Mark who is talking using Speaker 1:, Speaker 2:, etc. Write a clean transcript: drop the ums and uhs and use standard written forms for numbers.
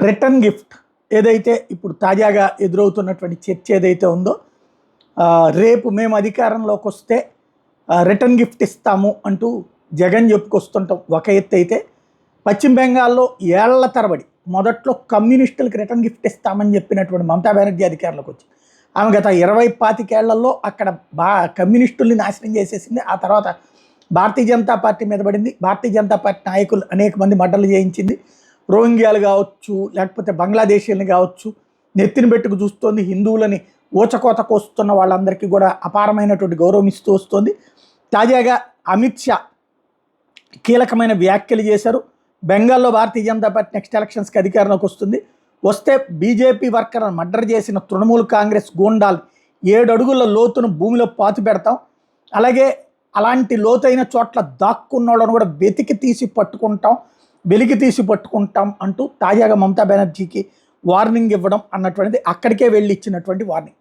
Speaker 1: Return gift ఏదైతే ఇప్పుడు తాజాగా ఎదురవుతున్నటువంటి చర్చ ఏదైతే ఉందో, రేపు మేము అధికారంలోకి వస్తే రిటర్న్ గిఫ్ట్ ఇస్తాము అంటూ జగన్ చెప్పుకొస్తుంటాం ఒక ఎత్తు అయితే, పశ్చిమ బెంగాల్లో ఏళ్ల తరబడి మొదట్లో కమ్యూనిస్టులకు రిటర్న్ గిఫ్ట్ ఇస్తామని చెప్పినటువంటి మమతా బెనర్జీ అధికారంలోకి వచ్చి ఆమె గత 20-25 ఏళ్లలో అక్కడ కమ్యూనిస్టుల్ని నాశనం చేసేసింది. ఆ తర్వాత భారతీయ జనతా పార్టీ మీద పడింది. భారతీయ జనతా పార్టీ నాయకులు అనేక మంది మర్డర్లు చేయించింది. రోహింగ్యాలు కావచ్చు, లేకపోతే బంగ్లాదేశీయులని కావచ్చు, నెత్తిన పెట్టుకు చూస్తోంది. హిందువులని ఊచకోత కోస్తున్న వాళ్ళందరికీ కూడా అపారమైనటువంటి గౌరవం ఇస్తూ వస్తుంది. తాజాగా అమిత్ షా కీలకమైన వ్యాఖ్యలు చేశారు. బెంగాల్లో భారతీయ జనతా పార్టీ నెక్స్ట్ ఎలక్షన్స్కి అధికారంలోకి వస్తే బీజేపీ వర్కర్లను మర్డర్ చేసిన తృణమూల్ కాంగ్రెస్ గూండాలు 7 అడుగుల లోతును భూమిలో పాతి పెడతాం, అలాగే అలాంటి లోతైన చోట్ల దాక్కున్న వాళ్ళను కూడా వెలికి తీసి పట్టుకుంటాం అంటూ తాజాగా మమతా బెనర్జీకి వార్నింగ్ ఇవ్వడం అన్నటువంటిది అక్కడికే వెళ్ళి ఇచ్చినటువంటి వార్నింగ్.